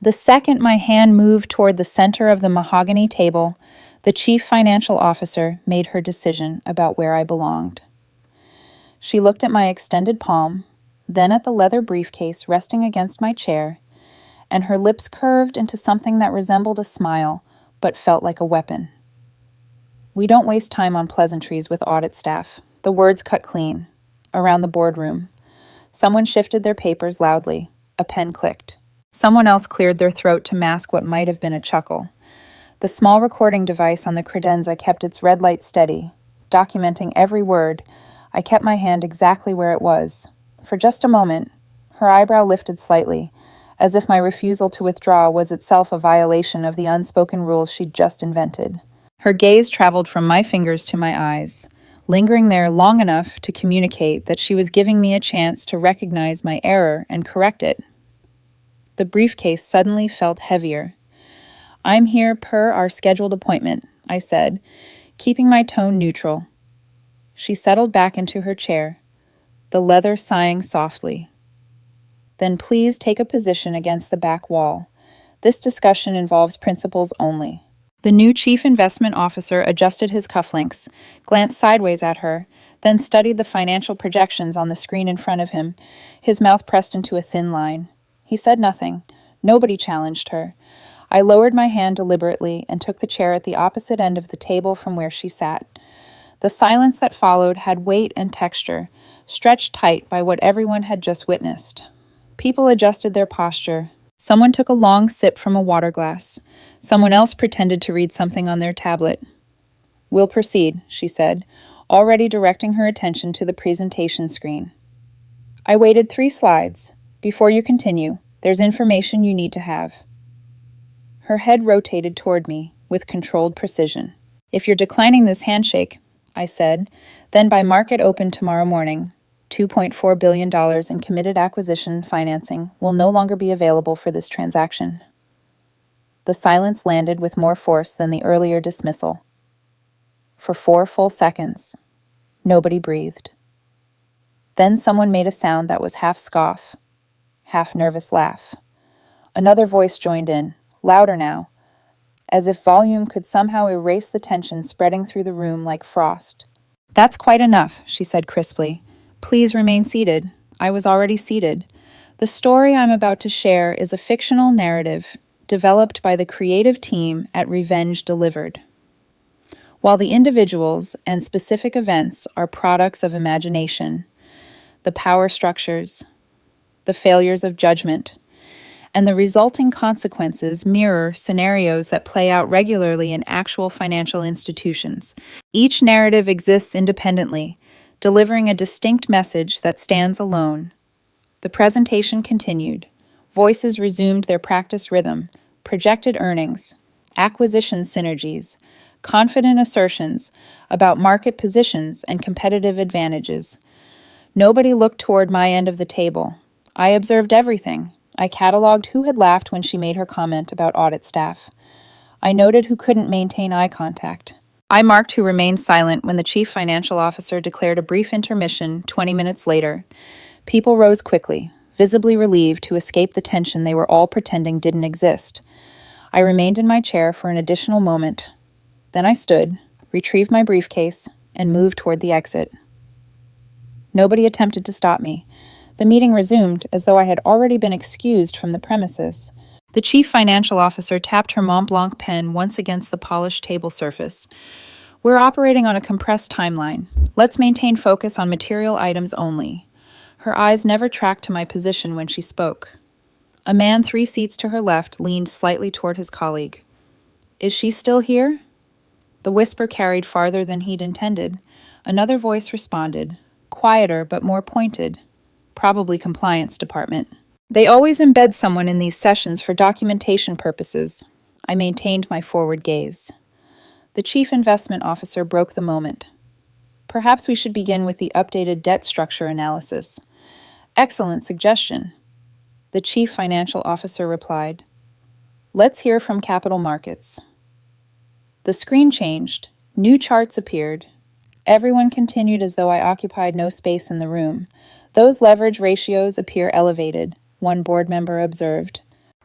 The second my hand moved toward the center of the mahogany table, the chief financial officer made her decision about where I belonged. She looked at my extended palm, then at the leather briefcase resting against my chair, and her lips curved into something that resembled a smile, but felt like a weapon. "We don't waste time on pleasantries with audit staff." The words cut clean. Around the boardroom, someone shifted their papers loudly. A pen clicked. Someone else cleared their throat to mask what might have been a chuckle. The small recording device on the credenza kept its red light steady. Documenting every word, I kept my hand exactly where it was. For just a moment, her eyebrow lifted slightly, as if my refusal to withdraw was itself a violation of the unspoken rules she'd just invented. Her gaze traveled from my fingers to my eyes, lingering there long enough to communicate that she was giving me a chance to recognize my error and correct it. The briefcase suddenly felt heavier. "I'm here per our scheduled appointment," I said, keeping my tone neutral. She settled back into her chair, the leather sighing softly. "Then please take a position against the back wall. This discussion involves principles only." The new chief investment officer adjusted his cufflinks, glanced sideways at her, then studied the financial projections on the screen in front of him, his mouth pressed into a thin line. He said nothing. Nobody challenged her. I lowered my hand deliberately and took the chair at the opposite end of the table from where she sat. The silence that followed had weight and texture, stretched tight by what everyone had just witnessed. People adjusted their posture. Someone took a long sip from a water glass. Someone else pretended to read something on their tablet. "We'll proceed," she said, already directing her attention to the presentation screen. "I waited 3 slides. Before you continue, there's information you need to have." Her head rotated toward me with controlled precision. "If you're declining this handshake," I said, "then by market open tomorrow morning, $2.4 billion in committed acquisition financing will no longer be available for this transaction." The silence landed with more force than the earlier dismissal. For 4 full seconds, nobody breathed. Then someone made a sound that was half scoff, half nervous laugh. Another voice joined in, louder now, as if volume could somehow erase the tension spreading through the room like frost. "That's quite enough," she said crisply. "Please remain seated." I was already seated. The story I'm about to share is a fictional narrative developed by the creative team at Revenge Delivered. While the individuals and specific events are products of imagination, the power structures, the failures of judgment, and the resulting consequences mirror scenarios that play out regularly in actual financial institutions. Each narrative exists independently, delivering a distinct message that stands alone. The presentation continued. Voices resumed their practice rhythm, projected earnings, acquisition synergies, confident assertions about market positions and competitive advantages. Nobody looked toward my end of the table. I observed everything. I cataloged who had laughed when she made her comment about audit staff. I noted who couldn't maintain eye contact. I marked who remained silent when the chief financial officer declared a brief intermission 20 minutes later. People rose quickly, visibly relieved to escape the tension they were all pretending didn't exist. I remained in my chair for an additional moment. Then I stood, retrieved my briefcase, and moved toward the exit. Nobody attempted to stop me. The meeting resumed as though I had already been excused from the premises. The chief financial officer tapped her Mont Blanc pen once against the polished table surface. "We're operating on a compressed timeline. Let's maintain focus on material items only." Her eyes never tracked to my position when she spoke. A man 3 seats to her left leaned slightly toward his colleague. "Is she still here?" The whisper carried farther than he'd intended. Another voice responded, quieter but more pointed. Probably compliance department. "They always embed someone in these sessions for documentation purposes." I maintained my forward gaze. The chief investment officer broke the moment. "Perhaps we should begin with the updated debt structure analysis." "Excellent suggestion." The chief financial officer replied, "Let's hear from capital markets." The screen changed. New charts appeared. Everyone continued as though I occupied no space in the room. "Those leverage ratios appear elevated," one board member observed.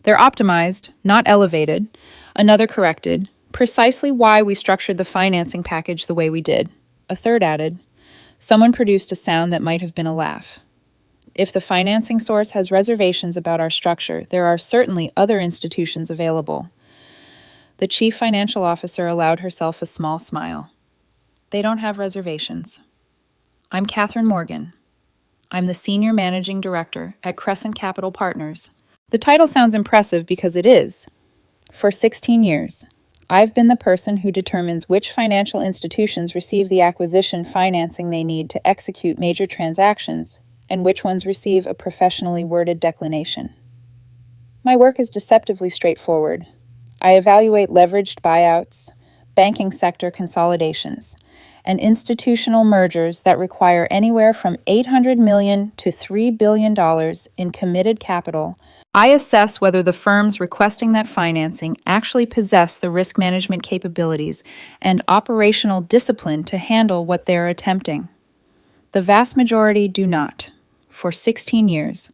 They're optimized, not elevated. Another corrected, precisely why we structured the financing package the way we did. A third added, someone produced a sound that might have been a laugh. If the financing source has reservations about our structure, there are certainly other institutions available. The chief financial officer allowed herself a small smile. They don't have reservations. I'm Catherine Morgan. I'm the Senior Managing Director at Crescent Capital Partners. The title sounds impressive because it is. For 16 years, I've been the person who determines which financial institutions receive the acquisition financing they need to execute major transactions and which ones receive a professionally worded declination. My work is deceptively straightforward. I evaluate leveraged buyouts, banking sector consolidations, and institutional mergers that require anywhere from $800 million to $3 billion in committed capital. I assess whether the firms requesting that financing actually possess the risk management capabilities and operational discipline to handle what they're attempting. The vast majority do not. For 16 years,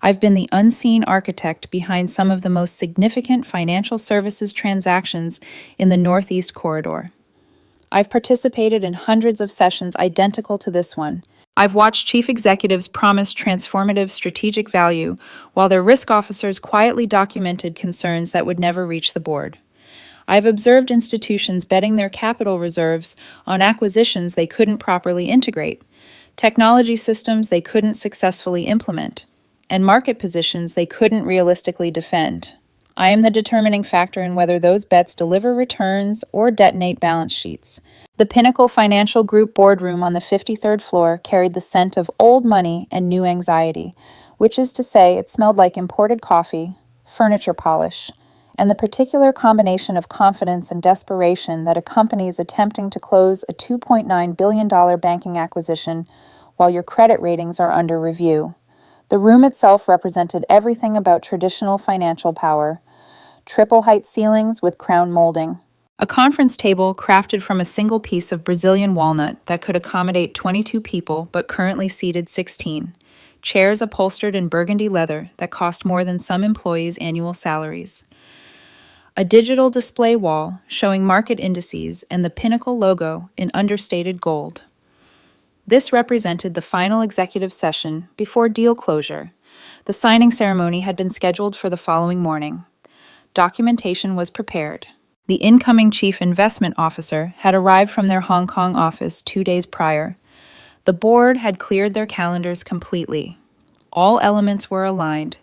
I've been the unseen architect behind some of the most significant financial services transactions in the Northeast Corridor. I've participated in hundreds of sessions identical to this one. I've watched chief executives promise transformative strategic value while their risk officers quietly documented concerns that would never reach the board. I've observed institutions betting their capital reserves on acquisitions they couldn't properly integrate, technology systems they couldn't successfully implement, and market positions they couldn't realistically defend. I am the determining factor in whether those bets deliver returns or detonate balance sheets. The Pinnacle Financial Group boardroom on the 53rd floor carried the scent of old money and new anxiety, which is to say it smelled like imported coffee, furniture polish, and the particular combination of confidence and desperation that accompanies attempting to close a $2.9 billion banking acquisition while your credit ratings are under review. The room itself represented everything about traditional financial power: triple-height ceilings with crown molding, a conference table crafted from a single piece of Brazilian walnut that could accommodate 22 people but currently seated 16, chairs upholstered in burgundy leather that cost more than some employees' annual salaries, a digital display wall showing market indices and the Pinnacle logo in understated gold. This represented the final executive session before deal closure. The signing ceremony had been scheduled for the following morning. Documentation was prepared. The incoming chief investment officer had arrived from their Hong Kong office 2 days prior. The board had cleared their calendars completely. All elements were aligned,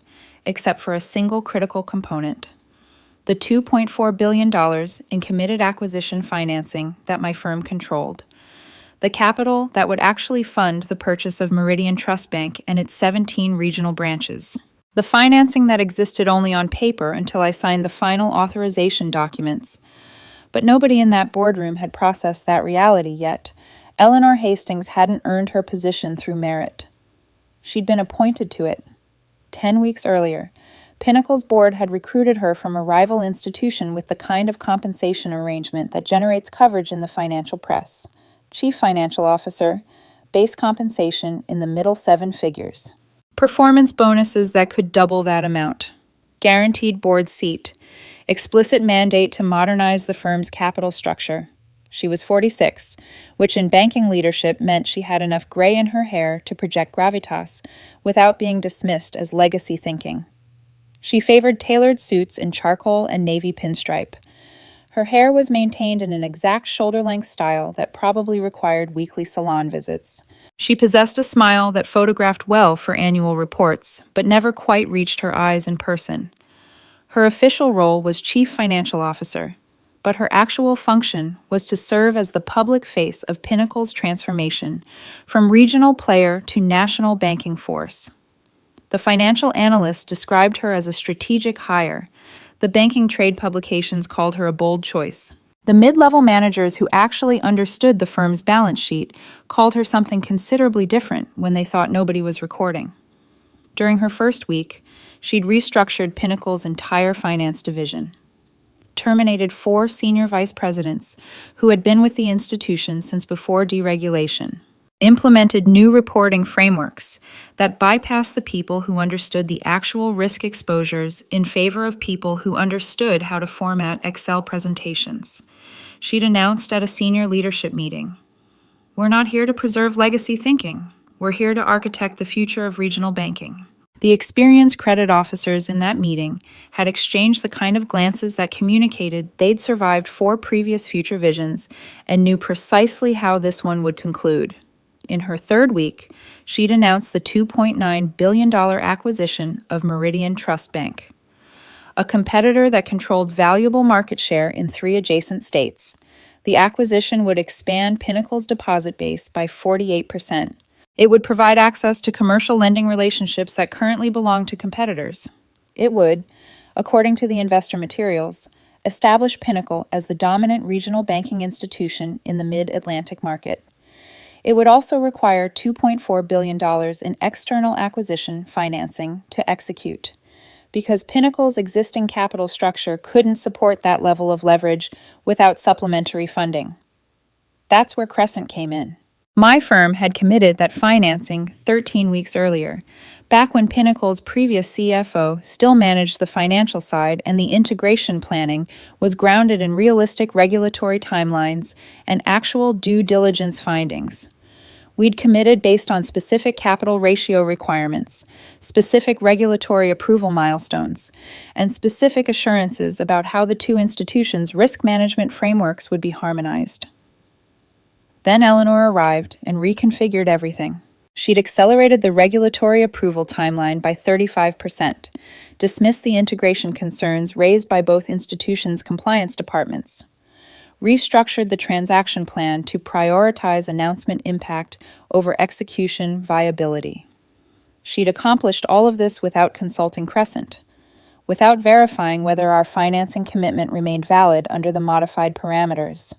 except for a single critical component: the $2.4 billion in committed acquisition financing that my firm controlled. The capital that would actually fund the purchase of Meridian Trust Bank and its 17 regional branches. The financing that existed only on paper until I signed the final authorization documents. But nobody in that boardroom had processed that reality yet. Eleanor Hastings hadn't earned her position through merit. She'd been appointed to it. 10 weeks earlier, Pinnacle's board had recruited her from a rival institution with the kind of compensation arrangement that generates coverage in the financial press. Chief Financial Officer, base compensation in the middle 7 figures. Performance bonuses that could double that amount. Guaranteed board seat. Explicit mandate to modernize the firm's capital structure. She was 46, which in banking leadership meant she had enough gray in her hair to project gravitas without being dismissed as legacy thinking. She favored tailored suits in charcoal and navy pinstripe. Her hair was maintained in an exact shoulder-length style that probably required weekly salon visits. She possessed a smile that photographed well for annual reports, but never quite reached her eyes in person. Her official role was Chief Financial Officer, but her actual function was to serve as the public face of Pinnacle's transformation from regional player to national banking force. The financial analysts described her as a strategic hire. The banking trade publications called her a bold choice. The mid-level managers who actually understood the firm's balance sheet called her something considerably different when they thought nobody was recording. During her first week, she'd restructured Pinnacle's entire finance division, terminated 4 senior vice presidents who had been with the institution since before deregulation, implemented new reporting frameworks that bypassed the people who understood the actual risk exposures in favor of people who understood how to format Excel presentations. She'd announced at a senior leadership meeting, "We're not here to preserve legacy thinking. We're here to architect the future of regional banking." The experienced credit officers in that meeting had exchanged the kind of glances that communicated they'd survived 4 previous future visions and knew precisely how this one would conclude. In her 3rd week, she'd announced the $2.9 billion acquisition of Meridian Trust Bank, a competitor that controlled valuable market share in 3 adjacent states. The acquisition would expand Pinnacle's deposit base by 48%. It would provide access to commercial lending relationships that currently belong to competitors. It would, according to the investor materials, establish Pinnacle as the dominant regional banking institution in the mid-Atlantic market. It would also require $2.4 billion in external acquisition financing to execute, because Pinnacle's existing capital structure couldn't support that level of leverage without supplementary funding. That's where Crescent came in. My firm had committed that financing 13 weeks earlier, back when Pinnacle's previous CFO still managed the financial side and the integration planning was grounded in realistic regulatory timelines and actual due diligence findings. We'd committed based on specific capital ratio requirements, specific regulatory approval milestones, and specific assurances about how the 2 institutions' risk management frameworks would be harmonized. Then Eleanor arrived and reconfigured everything. She'd accelerated the regulatory approval timeline by 35%, dismissed the integration concerns raised by both institutions' compliance departments, restructured the transaction plan to prioritize announcement impact over execution viability. She'd accomplished all of this without consulting Crescent, without verifying whether our financing commitment remained valid under the modified parameters.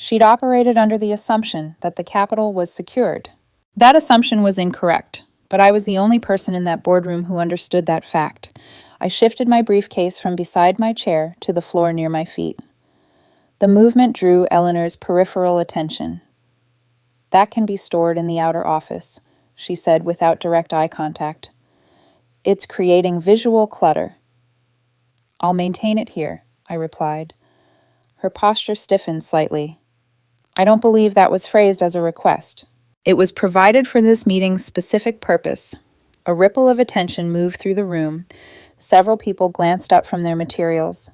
She'd operated under the assumption that the capital was secured. That assumption was incorrect, but I was the only person in that boardroom who understood that fact. I shifted my briefcase from beside my chair to the floor near my feet. The movement drew Eleanor's peripheral attention. "That can be stored in the outer office," she said without direct eye contact. "It's creating visual clutter." "I'll maintain it here," I replied. Her posture stiffened slightly. "I don't believe that was phrased as a request. It was provided for this meeting's specific purpose." A ripple of attention moved through the room. Several people glanced up from their materials.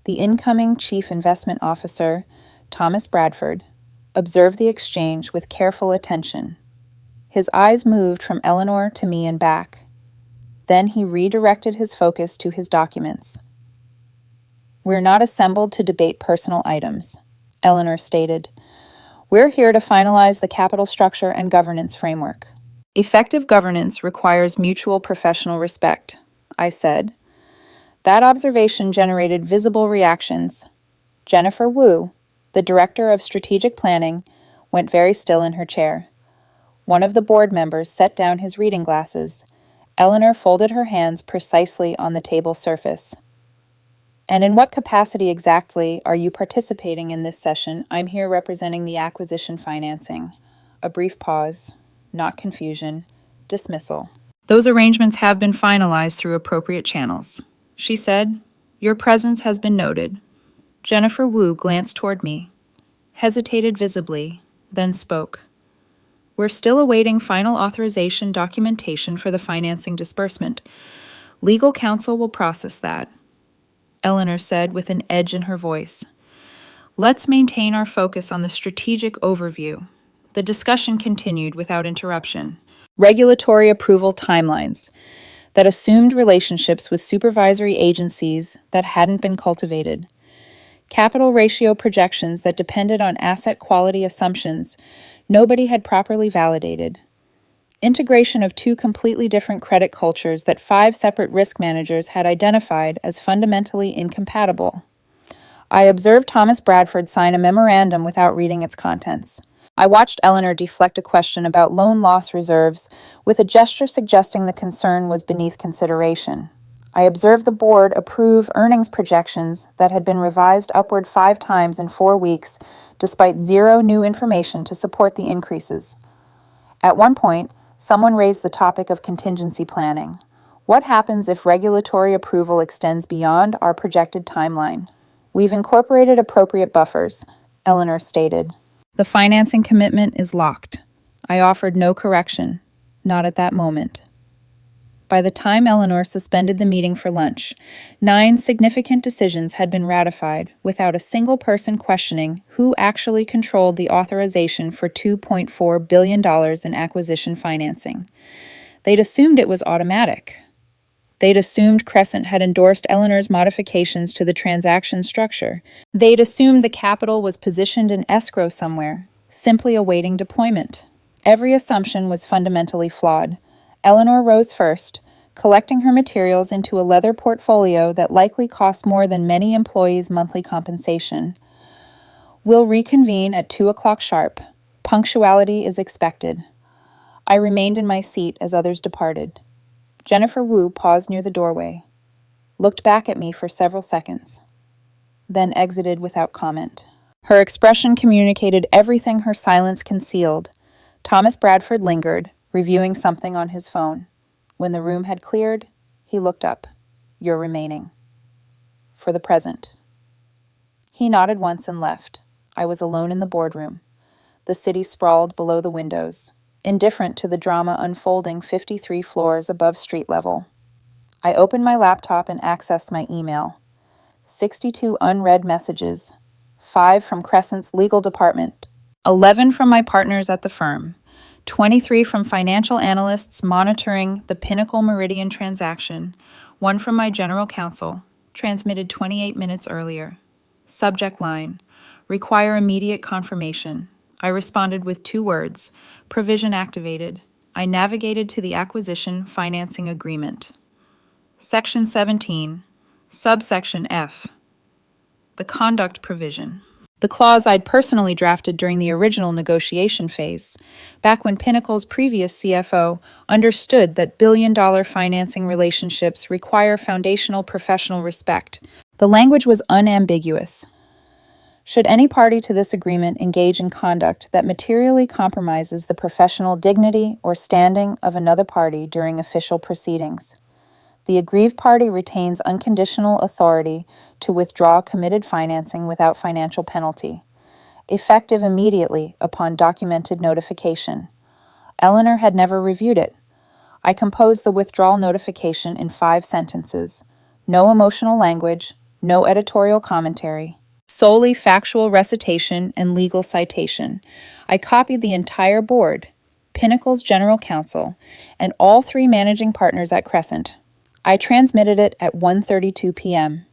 The incoming Chief Investment Officer, Thomas Bradford, observed the exchange with careful attention. His eyes moved from Eleanor to me and back. Then he redirected his focus to his documents. "We're not assembled to debate personal items," Eleanor stated. "We're here to finalize the capital structure and governance framework." "Effective governance requires mutual professional respect," I said. That observation generated visible reactions. Jennifer Wu, the Director of Strategic Planning, went very still in her chair. One of the board members set down his reading glasses. Eleanor folded her hands precisely on the table surface. "And in what capacity exactly are you participating in this session? I'm here representing the acquisition financing." A brief pause. Not confusion. Dismissal. "Those arrangements have been finalized through appropriate channels," she said. "Your presence has been noted." Jennifer Wu glanced toward me, hesitated visibly, then spoke. "We're still awaiting final authorization documentation for the financing disbursement. Legal counsel will process that," Eleanor said with an edge in her voice. "Let's maintain our focus on the strategic overview." The discussion continued without interruption. Regulatory approval timelines that assumed relationships with supervisory agencies that hadn't been cultivated. Capital ratio projections that depended on asset quality assumptions nobody had properly validated. Integration of 2 completely different credit cultures that 5 separate risk managers had identified as fundamentally incompatible. I observed Thomas Bradford sign a memorandum without reading its contents. I watched Eleanor deflect a question about loan loss reserves with a gesture suggesting the concern was beneath consideration. I observed the board approve earnings projections that had been revised upward 5 times in 4 weeks, despite 0 new information to support the increases. At one point, someone raised the topic of contingency planning. What happens if regulatory approval extends beyond our projected timeline? We've incorporated appropriate buffers, Eleanor stated. The financing commitment is locked. I offered no correction, not at that moment. By the time Eleanor suspended the meeting for lunch, 9 significant decisions had been ratified without a single person questioning who actually controlled the authorization for $2.4 billion in acquisition financing. They'd assumed it was automatic. They'd assumed Crescent had endorsed Eleanor's modifications to the transaction structure. They'd assumed the capital was positioned in escrow somewhere, simply awaiting deployment. Every assumption was fundamentally flawed. Eleanor rose first, collecting her materials into a leather portfolio that likely cost more than many employees' monthly compensation. We'll reconvene at 2 o'clock sharp. Punctuality is expected. I remained in my seat as others departed. Jennifer Wu paused near the doorway, looked back at me for several seconds, then exited without comment. Her expression communicated everything her silence concealed. Thomas Bradford lingered, reviewing something on his phone. When the room had cleared, he looked up. You're remaining. For the present. He nodded once and left. I was alone in the boardroom. The city sprawled below the windows, indifferent to the drama unfolding 53 floors above street level. I opened my laptop and accessed my email. 62 unread messages, 5 from Crescent's legal department, 11 from my partners at the firm, 23 from financial analysts monitoring the Pinnacle Meridian transaction, 1 from my general counsel, transmitted 28 minutes earlier. Subject line, require immediate confirmation. I responded with 2 words, provision activated. I navigated to the acquisition financing agreement. Section 17, subsection F, the conduct provision. The clause I'd personally drafted during the original negotiation phase, back when Pinnacle's previous CFO understood that billion-dollar financing relationships require foundational professional respect. The language was unambiguous. Should any party to this agreement engage in conduct that materially compromises the professional dignity or standing of another party during official proceedings, the aggrieved party retains unconditional authority to withdraw committed financing without financial penalty, effective immediately upon documented notification. Eleanor had never reviewed it. I composed the withdrawal notification in 5 sentences. No emotional language, no editorial commentary. Solely factual recitation and legal citation. I copied the entire board, Pinnacle's general counsel, and all 3 managing partners at Crescent. I transmitted it at 1:32 p.m.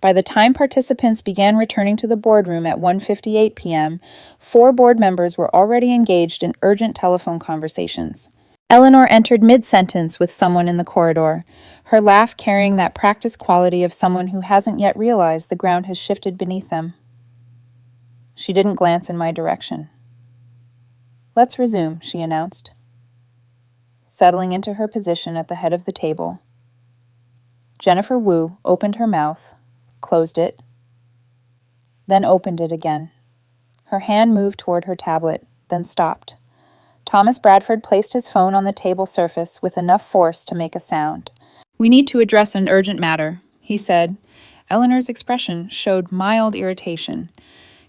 By the time participants began returning to the boardroom at 1:58 p.m., 4 board members were already engaged in urgent telephone conversations. Eleanor entered mid-sentence with someone in the corridor, her laugh carrying that practiced quality of someone who hasn't yet realized the ground has shifted beneath them. She didn't glance in my direction. Let's resume, she announced, settling into her position at the head of the table. Jennifer Wu opened her mouth, closed it, then opened it again. Her hand moved toward her tablet, then stopped. Thomas Bradford placed his phone on the table surface with enough force to make a sound. We need to address an urgent matter, he said. Eleanor's expression showed mild irritation.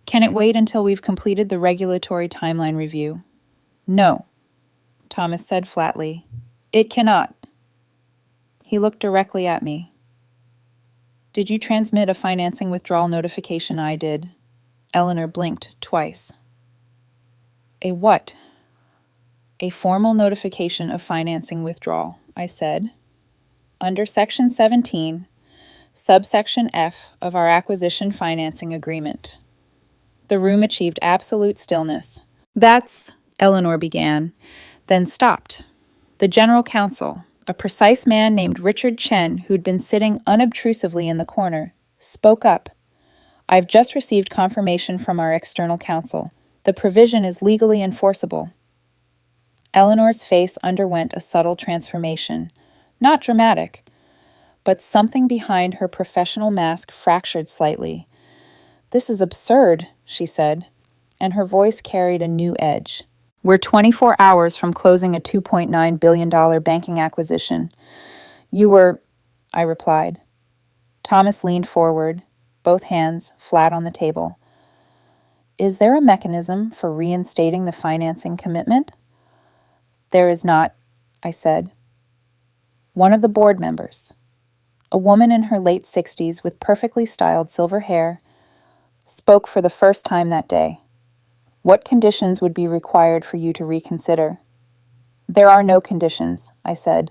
Can it wait until we've completed the regulatory timeline review? No, Thomas said flatly. It cannot. He looked directly at me. Did you transmit a financing withdrawal notification? I did. Eleanor blinked twice. A what? A formal notification of financing withdrawal, I said. Under Section 17, subsection F of our acquisition financing agreement. The room achieved absolute stillness. That's, Eleanor began, then stopped. The general counsel, a precise man named Richard Chen, who'd been sitting unobtrusively in the corner, spoke up. I've just received confirmation from our external counsel. The provision is legally enforceable. Eleanor's face underwent a subtle transformation. Not dramatic, but something behind her professional mask fractured slightly. This is absurd, she said, and her voice carried a new edge. We're 24 hours from closing a $2.9 billion banking acquisition. You were, I replied. Thomas leaned forward, both hands flat on the table. Is there a mechanism for reinstating the financing commitment? There is not, I said. One of the board members, a woman in her late 60s with perfectly styled silver hair, spoke for the first time that day. What conditions would be required for you to reconsider? There are no conditions, I said.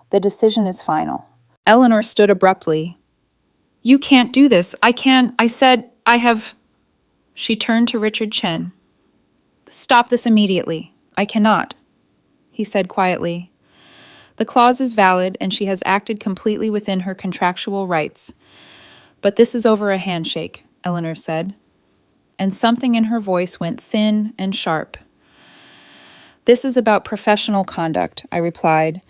The decision is final. Eleanor stood abruptly. You can't do this. I said, I have... She turned to Richard Chen. Stop this immediately. I cannot, he said quietly. The clause is valid and she has acted completely within her contractual rights. But this is over a handshake, Eleanor said. And something in her voice went thin and sharp. This is about professional conduct, I replied.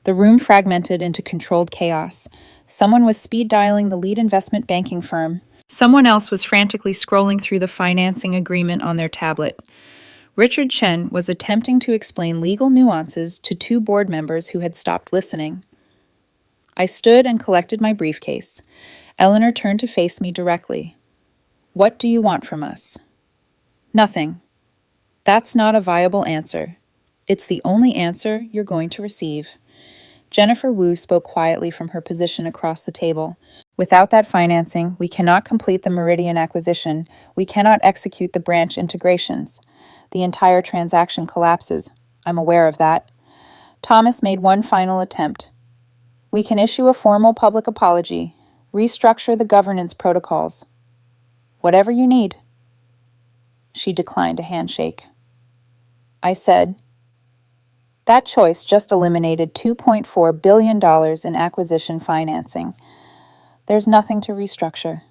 The room fragmented into controlled chaos. Someone was speed dialing the lead investment banking firm. Someone else was frantically scrolling through the financing agreement on their tablet. Richard Chen was attempting to explain legal nuances to two board members who had stopped listening. I stood and collected my briefcase. Eleanor turned to face me directly. What do you want from us? Nothing. That's not a viable answer. It's the only answer you're going to receive. Jennifer Wu spoke quietly from her position across the table. Without that financing, we cannot complete the Meridian acquisition. We cannot execute the branch integrations. The entire transaction collapses. I'm aware of that. Thomas made one final attempt. We can issue a formal public apology, restructure the governance protocols. Whatever you need. She declined a handshake. I said, that choice just eliminated $2.4 billion in acquisition financing. There's nothing to restructure.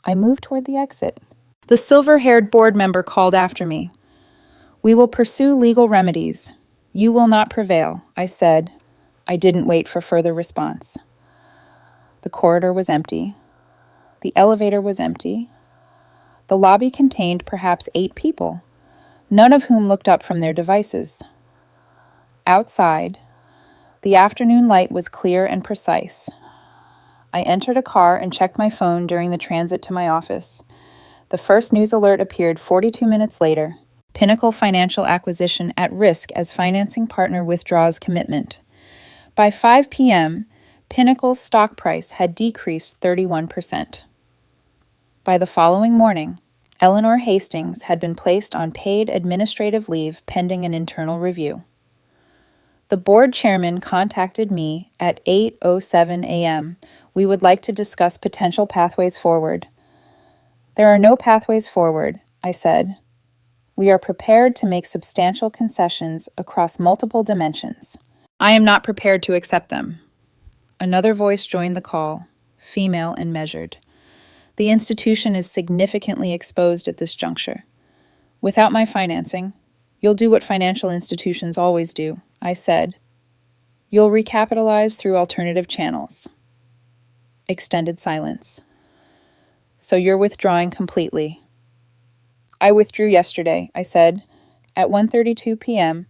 I moved toward the exit. The silver-haired board member called after me. We will pursue legal remedies. You will not prevail, I said. I didn't wait for further response. The corridor was empty. The elevator was empty. The lobby contained perhaps 8 people, none of whom looked up from their devices. Outside, the afternoon light was clear and precise. I entered a car and checked my phone during the transit to my office. The first news alert appeared 42 minutes later. Pinnacle Financial Acquisition at risk as financing partner withdraws commitment. By 5 p.m., Pinnacle's stock price had decreased 31%. By the following morning, Eleanor Hastings had been placed on paid administrative leave pending an internal review. The board chairman contacted me at 8:07 a.m. We would like to discuss potential pathways forward. There are no pathways forward, I said. We are prepared to make substantial concessions across multiple dimensions. I am not prepared to accept them. Another voice joined the call, female and measured. The institution is significantly exposed at this juncture. Without my financing, you'll do what financial institutions always do, I said. You'll recapitalize through alternative channels. Extended silence. So you're withdrawing completely. I withdrew yesterday, I said. At 1:32 p.m.,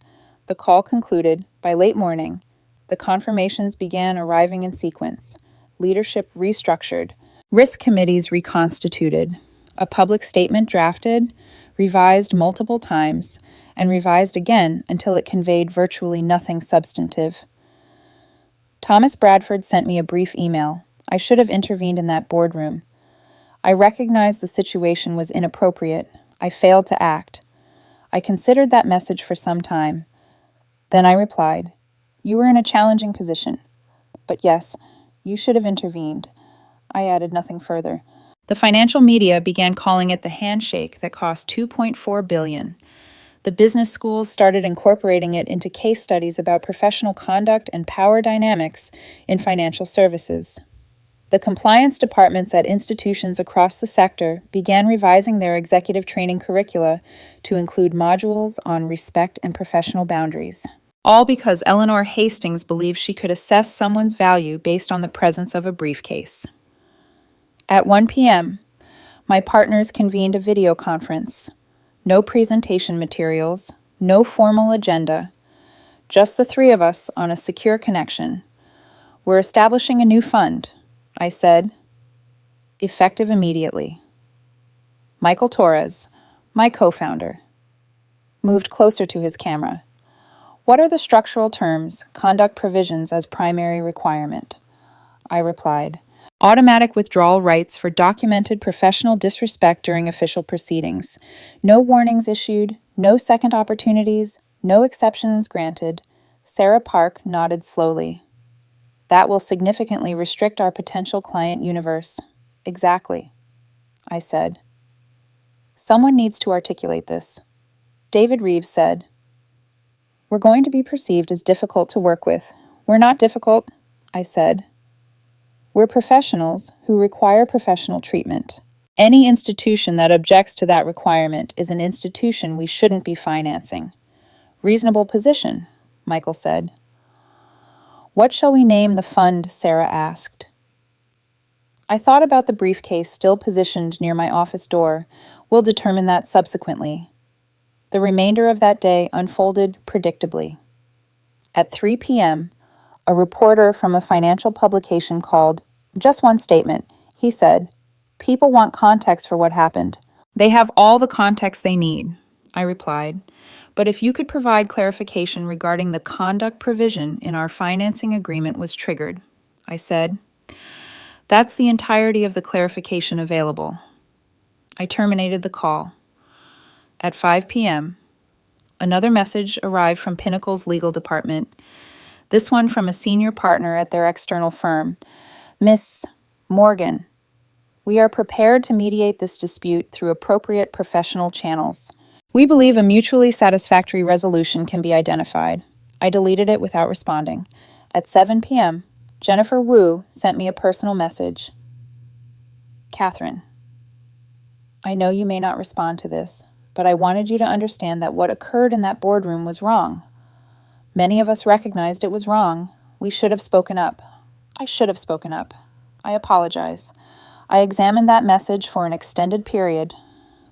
the call concluded. By late morning, the confirmations began arriving in sequence. Leadership restructured. Risk committees reconstituted. A public statement drafted, revised multiple times, and revised again until it conveyed virtually nothing substantive. Thomas Bradford sent me a brief email. I should have intervened in that boardroom. I recognized the situation was inappropriate. I failed to act. I considered that message for some time. Then I replied, You were in a challenging position. But yes, you should have intervened. I added nothing further. The financial media began calling it the handshake that cost $2.4 billion. The business schools started incorporating it into case studies about professional conduct and power dynamics in financial services. The compliance departments at institutions across the sector began revising their executive training curricula to include modules on respect and professional boundaries. All because Eleanor Hastings believed she could assess someone's value based on the presence of a briefcase. At 1 p.m., my partners convened a video conference. No presentation materials, no formal agenda, just the three of us on a secure connection. We're establishing a new fund, I said, effective immediately. Michael Torres, my co-founder, moved closer to his camera. What are the structural terms, conduct provisions as primary requirement? I replied. Automatic withdrawal rights for documented professional disrespect during official proceedings. No warnings issued, no second opportunities, no exceptions granted. Sarah Park nodded slowly. That will significantly restrict our potential client universe. Exactly, I said. Someone needs to articulate this. David Reeves said, We're going to be perceived as difficult to work with. We're not difficult, I said. We're professionals who require professional treatment. Any institution that objects to that requirement is an institution we shouldn't be financing. Reasonable position, Michael said. What shall we name the fund? Sarah asked. I thought about the briefcase still positioned near my office door. We'll determine that subsequently. The remainder of that day unfolded predictably. At 3 p.m., a reporter from a financial publication called. Just one statement. He said, People want context for what happened. They have all the context they need, I replied. But if you could provide clarification regarding the conduct provision in our financing agreement was triggered, I said. That's the entirety of the clarification available. I terminated the call. At 5 p.m., another message arrived from Pinnacle's legal department, this one from a senior partner at their external firm. Miss Morgan, we are prepared to mediate this dispute through appropriate professional channels. We believe a mutually satisfactory resolution can be identified. I deleted it without responding. At 7 p.m., Jennifer Wu sent me a personal message. Catherine, I know you may not respond to this, but I wanted you to understand that what occurred in that boardroom was wrong. Many of us recognized it was wrong. We should have spoken up. I should have spoken up. I apologize. I examined that message for an extended period.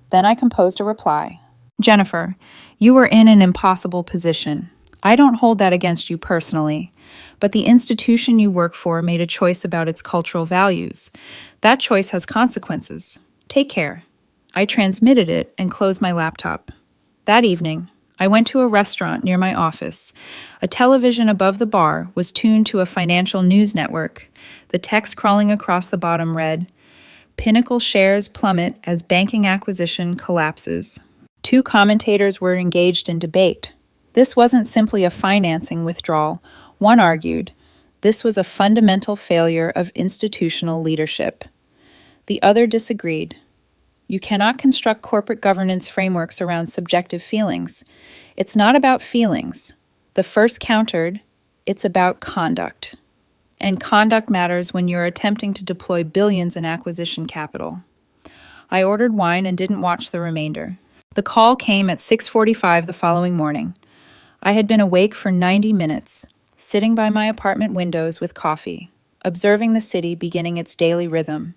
Then I composed a reply. Jennifer, you are in an impossible position. I don't hold that against you personally, but the institution you work for made a choice about its cultural values. That choice has consequences. Take care. I transmitted it and closed my laptop. That evening, I went to a restaurant near my office. A television above the bar was tuned to a financial news network. The text crawling across the bottom read, Pinnacle shares plummet as banking acquisition collapses. Two commentators were engaged in debate. This wasn't simply a financing withdrawal. One argued, this was a fundamental failure of institutional leadership. The other disagreed. You cannot construct corporate governance frameworks around subjective feelings. It's not about feelings. The first countered, it's about conduct. And conduct matters when you're attempting to deploy billions in acquisition capital. I ordered wine and didn't watch the remainder. The call came at 6:45 the following morning. I had been awake for 90 minutes, sitting by my apartment windows with coffee, observing the city beginning its daily rhythm.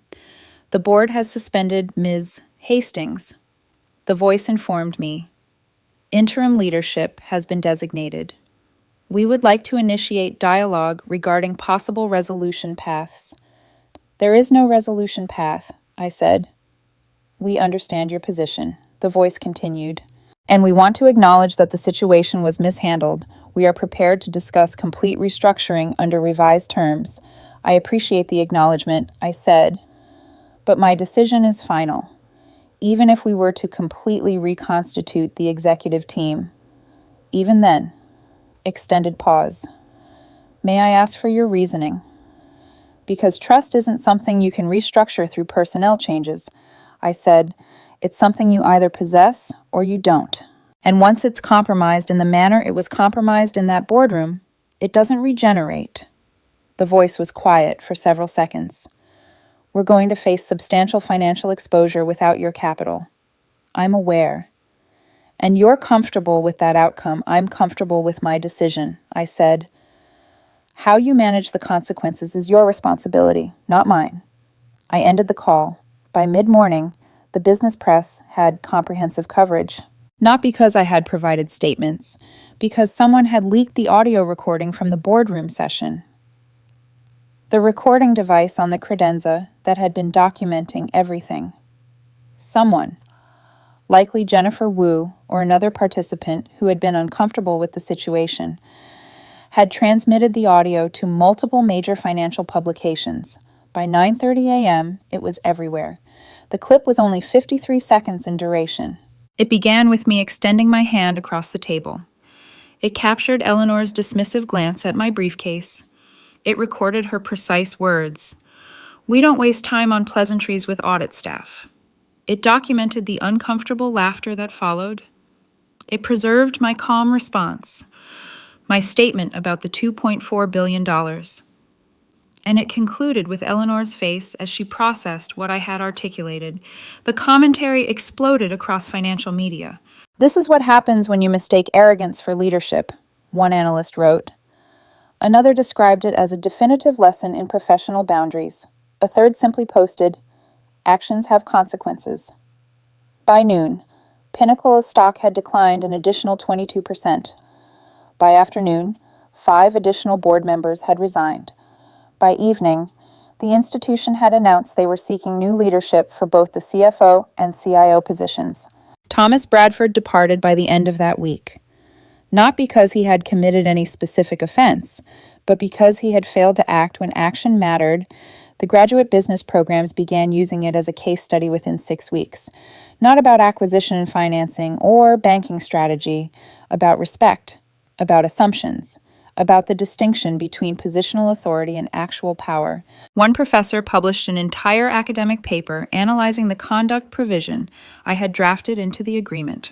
The board has suspended Ms. Hastings. The voice informed me. Interim leadership has been designated. We would like to initiate dialogue regarding possible resolution paths. There is no resolution path, I said. We understand your position, the voice continued, and we want to acknowledge that the situation was mishandled. We are prepared to discuss complete restructuring under revised terms. I appreciate the acknowledgement, I said, but my decision is final. Even if we were to completely reconstitute the executive team, even then, extended pause. May I ask for your reasoning? Because trust isn't something you can restructure through personnel changes, I said. It's something you either possess or you don't. And once it's compromised in the manner it was compromised in that boardroom, it doesn't regenerate. The voice was quiet for several seconds. We're going to face substantial financial exposure without your capital. I'm aware. And you're comfortable with that outcome. I'm comfortable with my decision, I said. How you manage the consequences is your responsibility, not mine. I ended the call. By mid-morning, the business press had comprehensive coverage. Not because I had provided statements, because someone had leaked the audio recording from the boardroom session. The recording device on the credenza that had been documenting everything. Someone, likely Jennifer Wu or another participant who had been uncomfortable with the situation, had transmitted the audio to multiple major financial publications. By 9:30 a.m., it was everywhere. The clip was only 53 seconds in duration. It began with me extending my hand across the table. It captured Eleanor's dismissive glance at my briefcase. It recorded her precise words. "We don't waste time on pleasantries with audit staff." It documented the uncomfortable laughter that followed. It preserved my calm response, my statement about the $2.4 billion. And it concluded with Eleanor's face as she processed what I had articulated. The commentary exploded across financial media. "This is what happens when you mistake arrogance for leadership," one analyst wrote. Another described it as a definitive lesson in professional boundaries. A third simply posted, "Actions have consequences." By noon, Pinnacle's stock had declined an additional 22%. By afternoon, 5 additional board members had resigned. By evening, the institution had announced they were seeking new leadership for both the CFO and CIO positions. Thomas Bradford departed by the end of that week. Not because he had committed any specific offense, but because he had failed to act when action mattered. The graduate business programs began using it as a case study within 6 weeks. Not about acquisition and financing or banking strategy, about respect, about assumptions, about the distinction between positional authority and actual power. One professor published an entire academic paper analyzing the conduct provision I had drafted into the agreement.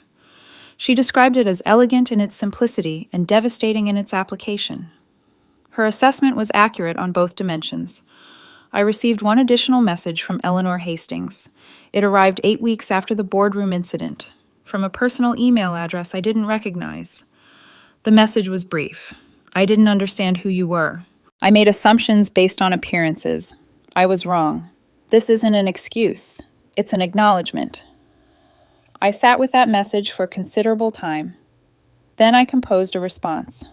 She described it as elegant in its simplicity and devastating in its application. Her assessment was accurate on both dimensions. I received one additional message from Eleanor Hastings. It arrived 8 weeks after the boardroom incident, from a personal email address I didn't recognize. The message was brief. "I didn't understand who you were. I made assumptions based on appearances. I was wrong. This isn't an excuse. It's an acknowledgement." I sat with that message for considerable time. Then I composed a response.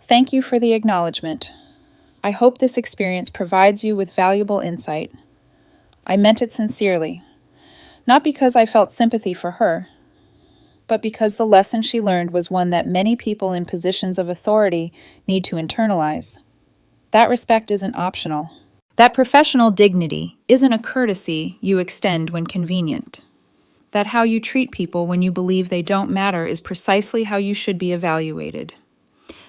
"Thank you for the acknowledgement. I hope this experience provides you with valuable insight. I meant it sincerely, not because I felt sympathy for her, but because the lesson she learned was one that many people in positions of authority need to internalize. That respect isn't optional. That professional dignity isn't a courtesy you extend when convenient. That how you treat people when you believe they don't matter is precisely how you should be evaluated."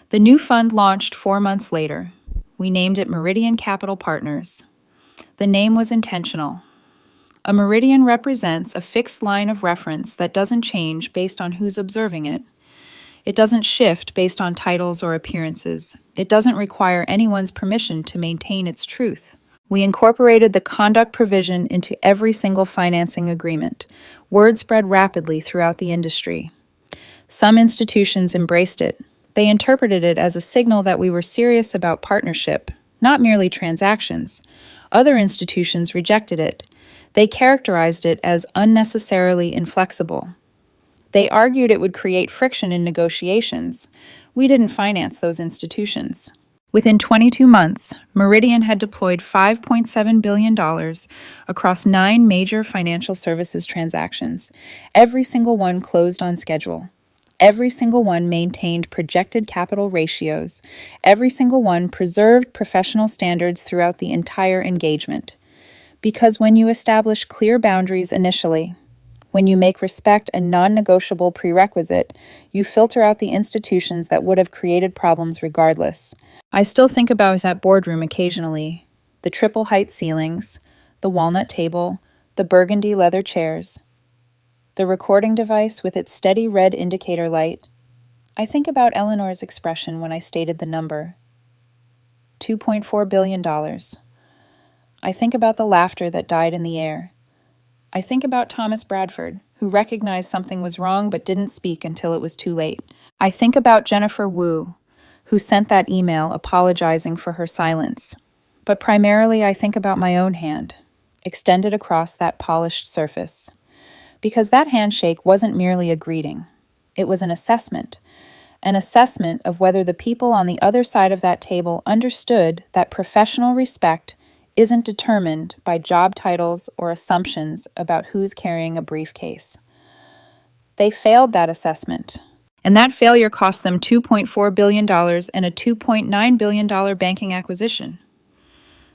The new fund launched 4 months later. We named it Meridian Capital Partners. The name was intentional. A meridian represents a fixed line of reference that doesn't change based on who's observing it. It doesn't shift based on titles or appearances. It doesn't require anyone's permission to maintain its truth. We incorporated the conduct provision into every single financing agreement. Word spread rapidly throughout the industry. Some institutions embraced it. They interpreted it as a signal that we were serious about partnership, not merely transactions. Other institutions rejected it. They characterized it as unnecessarily inflexible. They argued it would create friction in negotiations. We didn't finance those institutions. Within 22 months, Meridian had deployed $5.7 billion across 9 major financial services transactions. Every single one closed on schedule. Every single one maintained projected capital ratios. Every single one preserved professional standards throughout the entire engagement. Because when you establish clear boundaries initially, when you make respect a non-negotiable prerequisite, you filter out the institutions that would have created problems regardless. I still think about that boardroom occasionally. The triple height ceilings, the walnut table, the burgundy leather chairs, the recording device with its steady red indicator light. I think about Eleanor's expression when I stated the number. $2.4 billion. I think about the laughter that died in the air. I think about Thomas Bradford, who recognized something was wrong but didn't speak until it was too late. I think about Jennifer Wu, who sent that email apologizing for her silence. But primarily I think about my own hand, extended across that polished surface. Because that handshake wasn't merely a greeting. It was an assessment of whether the people on the other side of that table understood that professional respect isn't determined by job titles or assumptions about who's carrying a briefcase. They failed that assessment, and that failure cost them $2.4 billion and a $2.9 billion banking acquisition.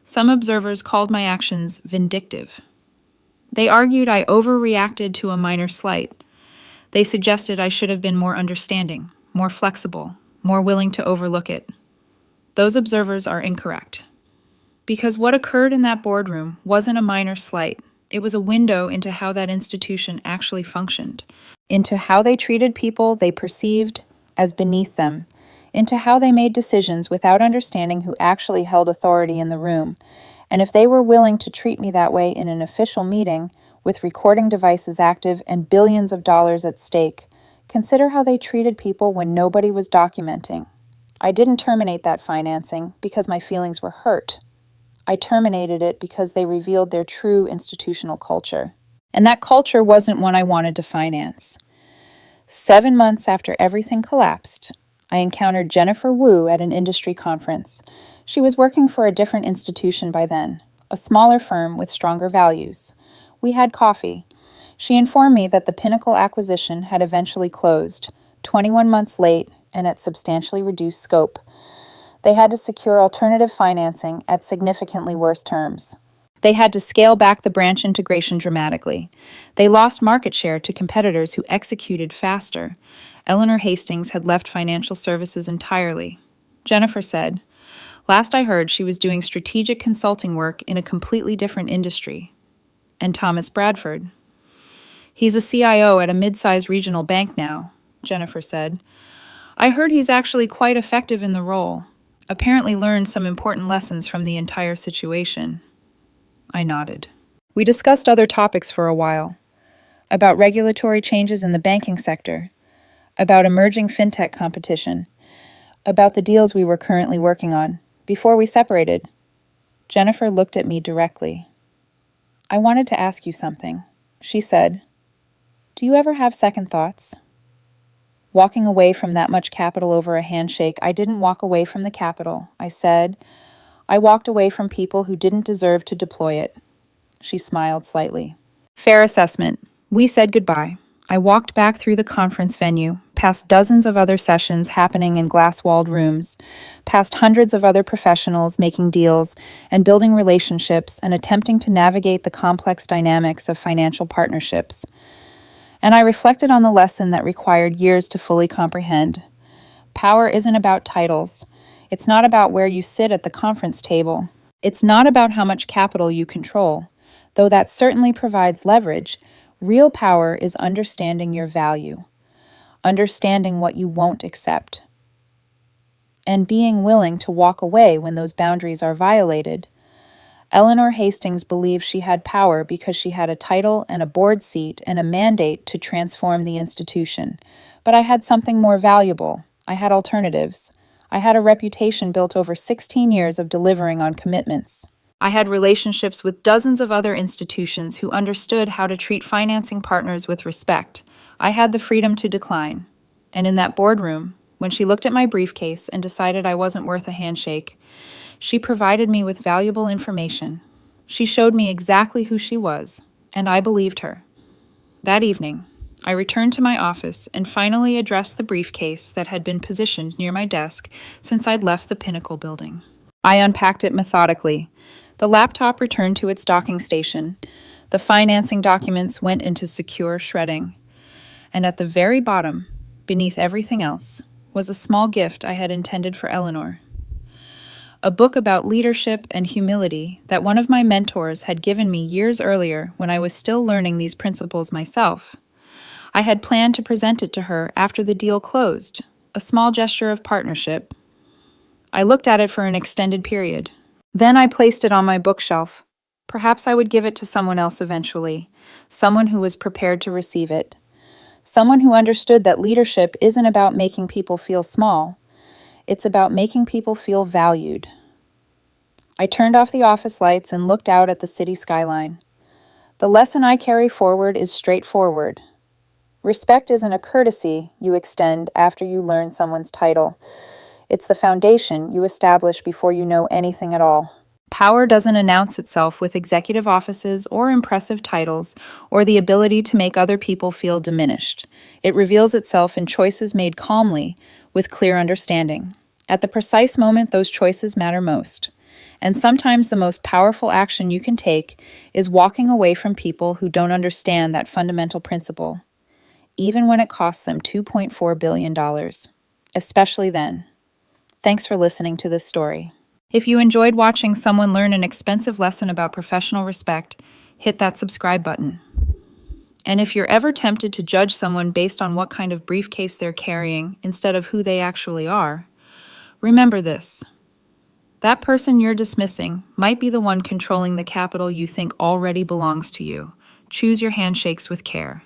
Some observers called my actions vindictive. They argued I overreacted to a minor slight. They suggested I should have been more understanding, more flexible, more willing to overlook it. Those observers are incorrect. Because what occurred in that boardroom wasn't a minor slight. It was a window into how that institution actually functioned, into how they treated people they perceived as beneath them, into how they made decisions without understanding who actually held authority in the room. And if they were willing to treat me that way in an official meeting, with recording devices active and billions of dollars at stake, consider how they treated people when nobody was documenting. I didn't terminate that financing because my feelings were hurt. I terminated it because they revealed their true institutional culture. And that culture wasn't one I wanted to finance. 7 months after everything collapsed, I encountered Jennifer Wu at an industry conference. She was working for a different institution by then, a smaller firm with stronger values. We had coffee. She informed me that the Pinnacle acquisition had eventually closed, 21 months late and at substantially reduced scope. They had to secure alternative financing at significantly worse terms. They had to scale back the branch integration dramatically. They lost market share to competitors who executed faster. Eleanor Hastings had left financial services entirely. Jennifer said, "Last I heard, she was doing strategic consulting work in a completely different industry." And Thomas Bradford. "He's a CIO at a mid-sized regional bank now," Jennifer said. "I heard he's actually quite effective in the role. Apparently learned some important lessons from the entire situation." I nodded. We discussed other topics for a while. About regulatory changes in the banking sector. About emerging fintech competition. About the deals we were currently working on. Before we separated, Jennifer looked at me directly. "I wanted to ask you something," she said. "Do you ever have second thoughts?" Walking away from that much capital over a handshake, I didn't walk away from the capital, I said. I walked away from people who didn't deserve to deploy it. She smiled slightly. Fair assessment. We said goodbye. I walked back through the conference venue, past dozens of other sessions happening in glass-walled rooms, past hundreds of other professionals making deals and building relationships and attempting to navigate the complex dynamics of financial partnerships. And I reflected on the lesson that required years to fully comprehend. Power isn't about titles. It's not about where you sit at the conference table. It's not about how much capital you control. Though that certainly provides leverage, real power is understanding your value, understanding what you won't accept, and being willing to walk away when those boundaries are violated. Eleanor Hastings believed she had power because she had a title and a board seat and a mandate to transform the institution. But I had something more valuable. I had alternatives. I had a reputation built over 16 years of delivering on commitments. I had relationships with dozens of other institutions who understood how to treat financing partners with respect. I had the freedom to decline. And in that boardroom, when she looked at my briefcase and decided I wasn't worth a handshake, she provided me with valuable information. She showed me exactly who she was, and I believed her. That evening, I returned to my office and finally addressed the briefcase that had been positioned near my desk since I'd left the Pinnacle building. I unpacked it methodically. The laptop returned to its docking station. The financing documents went into secure shredding. And at the very bottom, beneath everything else, was a small gift I had intended for Eleanor. A book about leadership and humility that one of my mentors had given me years earlier when I was still learning these principles myself. I had planned to present it to her after the deal closed, a small gesture of partnership. I looked at it for an extended period. Then I placed it on my bookshelf. Perhaps I would give it to someone else eventually, someone who was prepared to receive it, someone who understood that leadership isn't about making people feel small. It's about making people feel valued. I turned off the office lights and looked out at the city skyline. The lesson I carry forward is straightforward. Respect isn't a courtesy you extend after you learn someone's title. It's the foundation you establish before you know anything at all. Power doesn't announce itself with executive offices or impressive titles or the ability to make other people feel diminished. It reveals itself in choices made calmly, with clear understanding. At the precise moment those choices matter most. And sometimes the most powerful action you can take is walking away from people who don't understand that fundamental principle, even when it costs them $2.4 billion. Especially then. Thanks for listening to this story. If you enjoyed watching someone learn an expensive lesson about professional respect, hit that subscribe button. And if you're ever tempted to judge someone based on what kind of briefcase they're carrying instead of who they actually are, remember this. That person you're dismissing might be the one controlling the capital you think already belongs to you. Choose your handshakes with care.